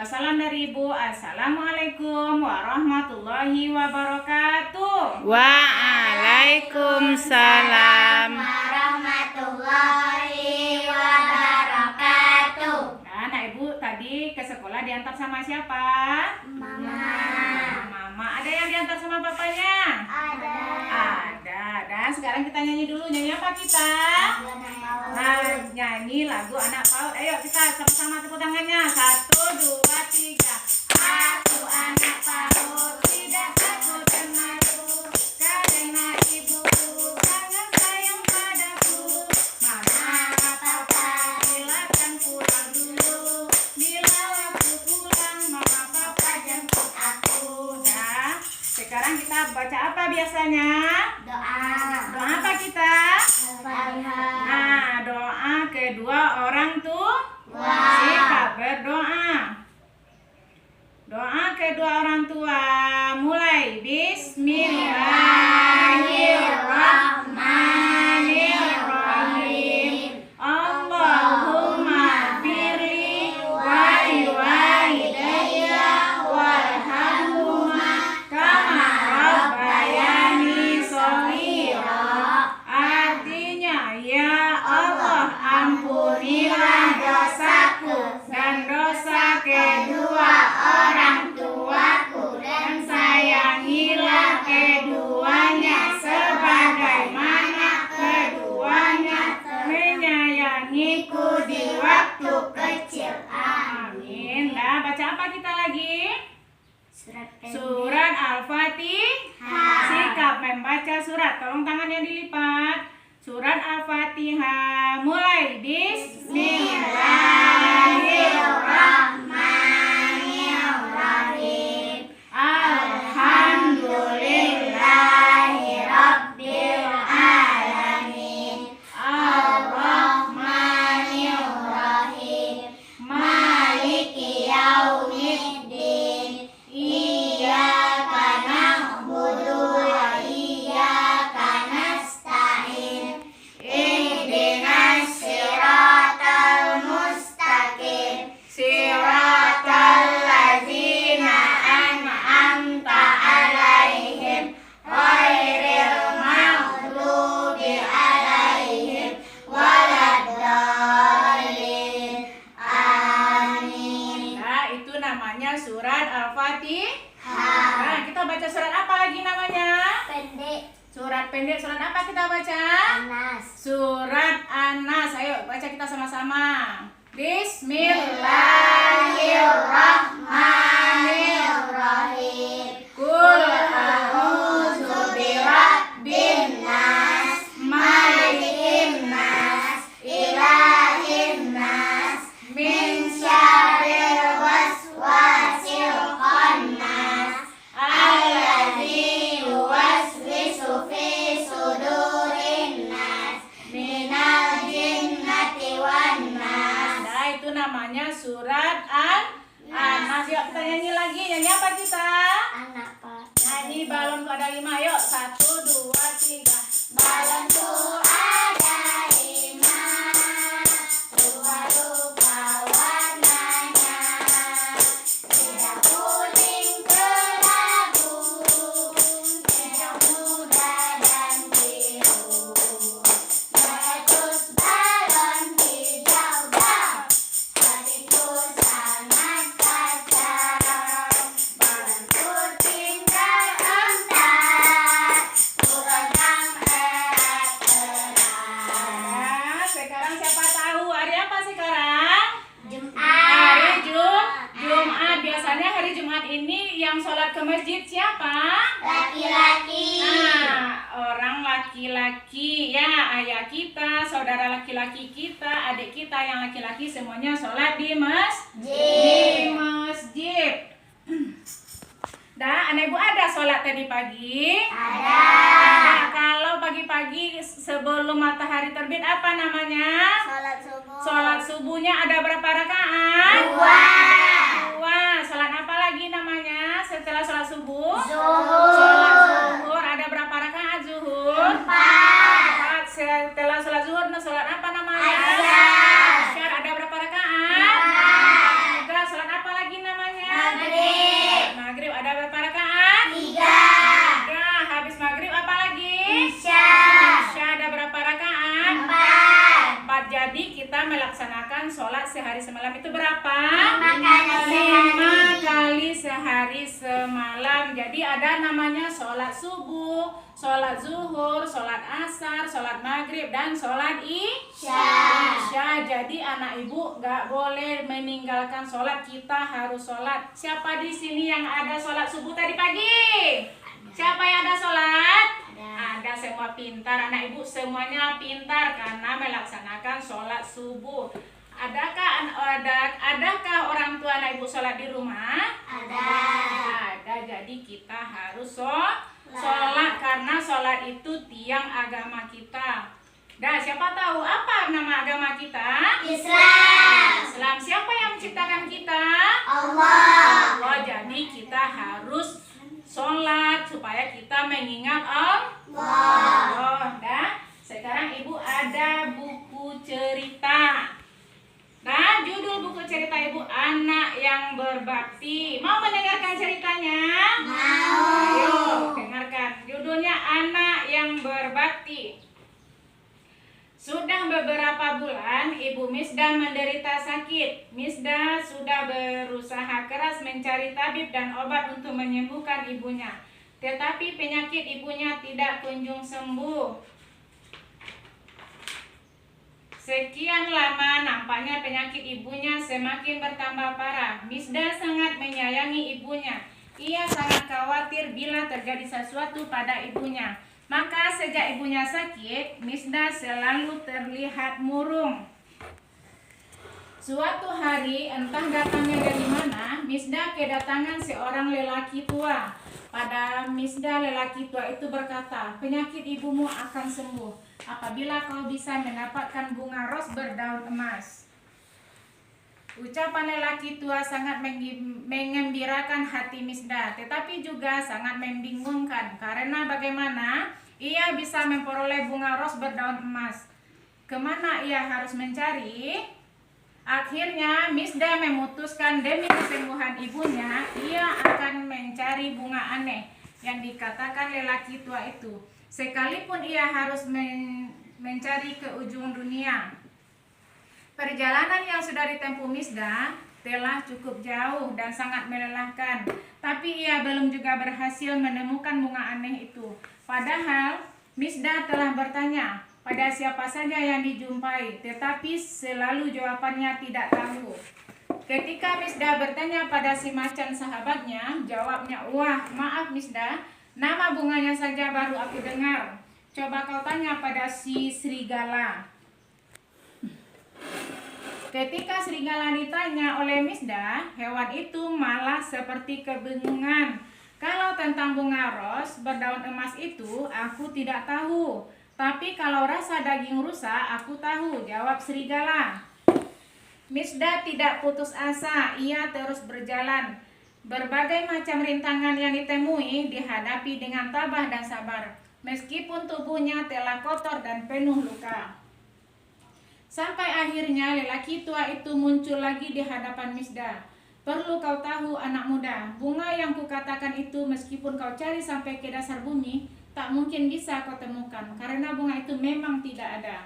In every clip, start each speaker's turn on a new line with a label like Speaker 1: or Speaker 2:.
Speaker 1: Salam dari Ibu. Assalamualaikum warahmatullahi wabarakatuh.
Speaker 2: Waalaikumsalam
Speaker 3: warahmatullahi wabarakatuh.
Speaker 1: Nah, Ibu tadi ke sekolah diantar sama siapa?
Speaker 3: Mama.
Speaker 1: Mama. Ada yang diantar sama papanya?
Speaker 3: Ada.
Speaker 1: Ada. Dan sekarang kita nyanyi dulu. Nyanyi apa kita? Nyanyi lagu Anak PAUD. Ayo kita sama-sama tepuk tangannya. 1, 2, 3. Aku anak PAUD, tidak takut dan malu, karena ibuku sangat sayang padaku. Mama, papa, silakan pulang dulu. Bila waktu pulang, mama, papa jemput aku. Nah, sekarang kita baca apa biasanya?
Speaker 3: Doa.
Speaker 1: Doa apa kita?
Speaker 3: Al-Fatihah.
Speaker 1: Nah, doa kedua orang tua. Sikap berdoa. Doa kedua orang tua. Mulai. Bismillahirrahmanirrahim. Allahumma firli waliwalidayya warhamhuma kama rabbayani shaghira. Artinya, ya Allah, ampunilah dosaku dan dosa kedua orang tuaku, dan sayangilah keduanya sebagaimana keduanya menyayangiku di waktu kecil. Amin. Nah, baca apa kita lagi? Surat Al-Fatihah. Sikap membaca surat. Tolong tangannya dilipat. Surat Al-Fatihah. Mulai. Bismillahirrahmanirrahim. Alhamdulillahirabbil alamin. Ar-Rahmanirrahim. Maliki yaumiddin. Iyyaka na'budu wa iyyaka nasta'in. Ihdinas siratal mustaqim. Siratal ladzina an'amta 'alaihim ghairil maghdubi 'alaihim waladdallin. Amin. Nah, itu namanya surat Al-Fatihah. Nah, kita baca surat apa lagi namanya?
Speaker 3: Pendek.
Speaker 1: Surat pendek. Surat apa kita baca?
Speaker 3: Anas.
Speaker 1: Surat An-Nas. Ayo baca kita sama-sama. Bismillahirrahmanirrahim. Qul a'udzu birabbin nas, malikin nas, ilahin nas, min syarril waswasil khannas, alladzi yuwaswisu fi sudurin nas, minal jinnati wan nas. Nah, itu namanya surat An-Nas. Yuk kita nyanyi lagi. Nyanyi apa kita?
Speaker 3: Anak Pak.
Speaker 1: Nyanyi balonku ada 5. Yuk 1, 2, 3.
Speaker 3: Balonku ada 5, rupa-rupa warnanya, hijau, kuning, kelabu, hijau muda dan biru. Meletus balon hijau dam, hatiku sangat kacau. Balonku tinggal 4, ku genggam erat-erat.
Speaker 1: Nah, sekarang siapa tahu hari apa sekarang?
Speaker 3: Jumat.
Speaker 1: Hari Jumat. Biasanya hari Jumat ini yang sholat ke masjid siapa?
Speaker 3: Laki-laki.
Speaker 1: Nah, orang laki-laki ya, ayah kita, saudara laki-laki kita, adik kita yang laki-laki semuanya sholat di masjid. Dah, anak ibu ada sholat tadi pagi?
Speaker 3: Ada.
Speaker 1: Nah, kalau pagi-pagi sebelum matahari terbit apa namanya?
Speaker 3: Sholat subuh.
Speaker 1: Sholat subuhnya ada berapa rakaat? 2. Sholat apa lagi namanya setelah sholat subuh?
Speaker 3: Zuhur.
Speaker 1: Sholat zuhur ada berapa rakaat zuhur? 4. Setelah sholat zuhur, sholat apa namanya?
Speaker 3: Asyar.
Speaker 1: Asyar ada berapa rakaat? 3. Sholat apa lagi namanya? makan sholat sehari semalam itu berapa?
Speaker 3: 5 kali
Speaker 1: 5 kali sehari semalam. Jadi ada namanya sholat subuh, sholat zuhur, sholat asar, sholat maghrib, dan sholat isya. Jadi anak ibu gak boleh meninggalkan sholat. Kita harus sholat. Siapa di sini yang ada sholat subuh tadi pagi? Siapa yang ada sholat? Ada. Semua pintar. Anak ibu semuanya pintar karena melaksanakan sholat subuh. Adakah orang tua anak ibu sholat di rumah? Ada. Jadi kita harus sholat karena sholat itu tiang agama kita. Dah, siapa tahu apa nama agama kita? Islam. Siapa yang menciptakan kita?
Speaker 3: Allah.
Speaker 1: Jadi kita harus sholat supaya kita mengingat Allah. Dah, sekarang ibu ada buku cerita. Nah, judul buku cerita ibu Anak yang Berbakti. Mau mendengarkan ceritanya?
Speaker 3: Mau.
Speaker 1: Ayo, dengarkan. Judulnya Anak yang Berbakti. Sudah beberapa bulan Ibu Misda menderita sakit. Misda sudah berusaha keras mencari tabib dan obat untuk menyembuhkan ibunya. Tetapi penyakit ibunya tidak kunjung sembuh. Sekian lama nampaknya penyakit ibunya semakin bertambah parah. Misda sangat menyayangi ibunya. Ia sangat khawatir bila terjadi sesuatu pada ibunya. Maka sejak ibunya sakit, Misda selalu terlihat murung. Suatu hari, entah datangnya dari mana, Misda kedatangan seorang lelaki tua. Pada Misda, lelaki tua itu berkata, "Penyakit ibumu akan sembuh apabila kau bisa mendapatkan bunga ros berdaun emas." Ucapan lelaki tua sangat mengembirakan hati Misda, tetapi juga sangat membingungkan karena bagaimana ia bisa memperoleh bunga ros berdaun emas. Kemana ia harus mencari? Akhirnya Misda memutuskan demi kesembuhan ibunya, ia akan mencari bunga aneh yang dikatakan lelaki tua itu, sekalipun ia harus mencari ke ujung dunia. Perjalanan yang sudah ditempuh Misda telah cukup jauh dan sangat melelahkan, tapi ia belum juga berhasil menemukan bunga aneh itu. Padahal Misda telah bertanya pada siapa saja yang dijumpai, tetapi selalu jawabannya tidak tahu. Ketika Misda bertanya pada si macan sahabatnya, jawabnya, "Wah, maaf Misda, nama bunganya saja baru aku dengar. Coba kau tanya pada si serigala." Ketika serigala ditanya oleh Misda, hewan itu malah seperti kebingungan. "Kalau tentang bunga ros berdaun emas itu, aku tidak tahu. Tapi kalau rasa daging rusa, aku tahu," jawab serigala. Misda tidak putus asa, ia terus berjalan. Berbagai macam rintangan yang ditemui dihadapi dengan tabah dan sabar, meskipun tubuhnya telah kotor dan penuh luka. Sampai akhirnya lelaki tua itu muncul lagi di hadapan Misda. "Perlu kau tahu, anak muda, bunga yang kukatakan itu meskipun kau cari sampai ke dasar bumi, tak mungkin bisa kau temukan, karena bunga itu memang tidak ada.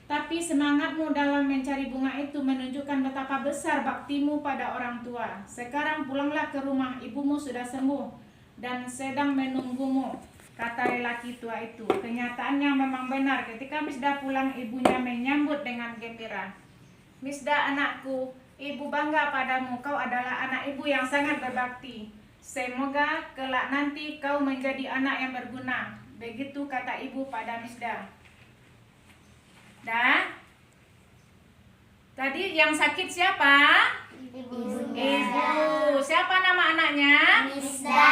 Speaker 1: Tapi semangatmu dalam mencari bunga itu menunjukkan betapa besar baktimu pada orang tua. Sekarang pulanglah ke rumah, ibumu sudah sembuh dan sedang menunggumu," kata lelaki tua itu. Kenyataannya memang benar. Ketika Misda pulang, ibunya menyambut dengan gembira. "Misda, anakku, ibu bangga padamu. Kau adalah anak ibu yang sangat berbakti. Semoga kelak nanti kau menjadi anak yang berguna." Begitu kata ibu pada Misda. Dah. Tadi yang sakit siapa? Ibu. Siapa nama anaknya?
Speaker 3: Misda.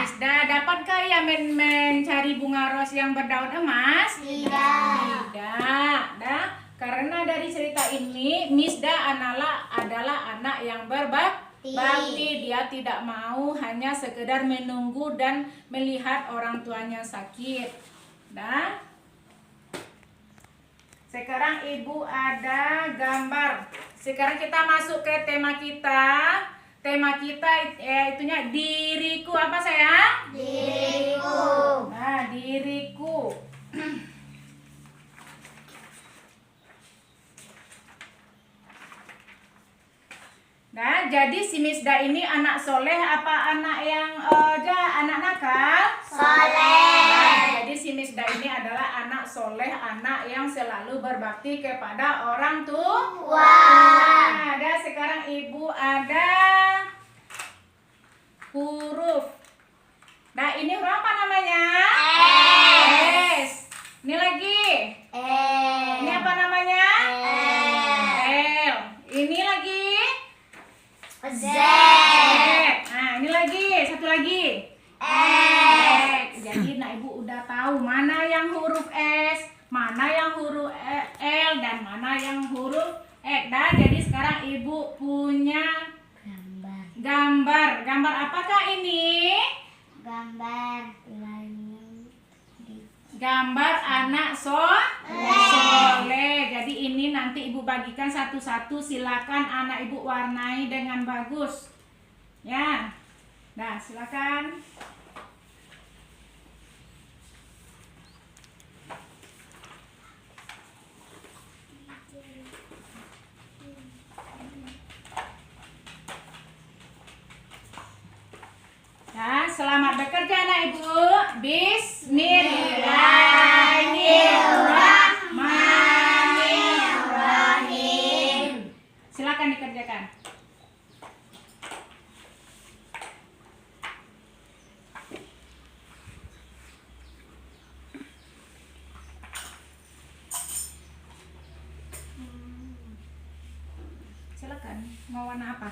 Speaker 1: Misda. Dapatkah ia mencari bunga ros yang berdaun emas?
Speaker 3: Tidak.
Speaker 1: Dah. Karena dari cerita ini Misda adalah anak yang berbakti. Dia tidak mau hanya sekedar menunggu dan melihat orang tuanya sakit. Dah. Sekarang ibu ada gambar. Sekarang kita masuk ke tema kita. Tema kita itunya diriku apa sayang?
Speaker 3: Diriku.
Speaker 1: Nah, diriku. Nah, jadi si Misda ini anak soleh apa anak yang anak nakal?
Speaker 3: Soleh.
Speaker 1: Nah, jadi si Misda ini adalah anak soleh, anak yang selalu berbakti kepada orang tua. Nah, ada sekarang ibu ada huruf. Nah, ini huruf apa namanya? S. Ini lagi. Ini apa namanya? L. Ini lagi.
Speaker 3: Z.
Speaker 1: Nah, ini lagi, satu lagi. X. Jadi nah ibu udah tahu mana yang huruf S, mana yang huruf L, dan mana yang huruf X. Nah, jadi sekarang ibu punya gambar. Gambar apakah ini?
Speaker 3: Gambar langit.
Speaker 1: Gambar anak soleh. Jadi ini nanti ibu bagikan satu-satu. Silakan anak ibu warnai dengan bagus. Ya. Nah, silakan. Ya, selamat bekerja anak ibu. Bismillahirrahmanirrahim. Silakan dikerjakan. Silakan. Mau warna apa?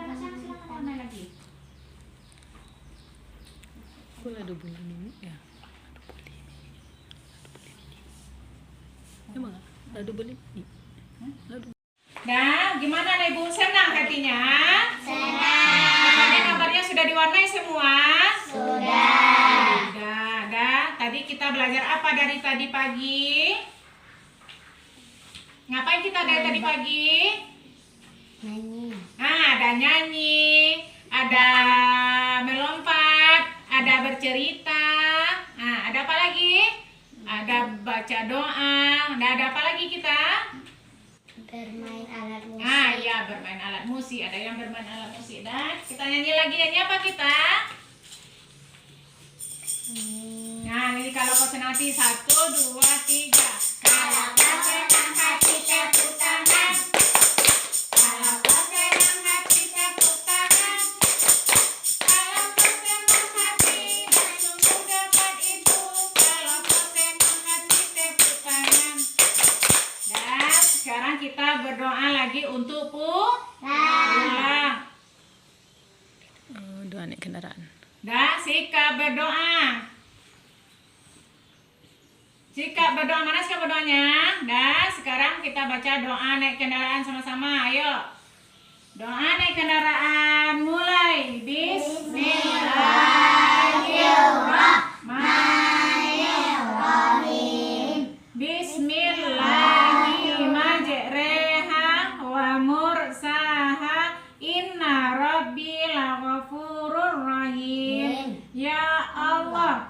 Speaker 1: Silakan warna lagi.
Speaker 2: Kok ada bunyi ini ya? Emang ada bunyi ini? Ada.
Speaker 1: Nah, gimana nih ibu? Senang hatinya?
Speaker 3: Senang.
Speaker 1: Apakah kabarnya sudah diwarnai semua?
Speaker 3: Sudah.
Speaker 1: Sudah. Tadi kita belajar apa dari tadi pagi? Ngapain kita dari tadi pagi?
Speaker 3: Nyanyi.
Speaker 1: Nah, ada nyanyi, ada melompat, ada bercerita. Nah, ada apa lagi? Ada baca doa. Nah, ada apa lagi kita?
Speaker 3: Bermain alat musik.
Speaker 1: Ah, iya, bermain alat musik. Ada yang bermain alat musik. Dan kita nyanyi lagi. Nyanyi apa kita? Nah, ini kalau kau senang hati 1, 2, 3. Kalau kau senang hati tepuk tangan. Kalau kau senang hati tepuk tangan. Kalau kau senang hati dan sungguh dapat itu. Kalau kau senang hati tepuk tangan. Dan sekarang kita berdoa lagi untuk pulang.
Speaker 2: Doa naik kendaraan.
Speaker 1: Dan sikap berdoa. Sikap berdoa, mana sikap berdoanya? Dan sekarang kita baca doa naik kendaraan sama-sama. Ayo. Doa naik kendaraan mulai. Bismillahirrahmanirrahim. Bismillahirrahmanirrahim. Wa mursaha inna rabbi laghafurur rahim. Ya Allah.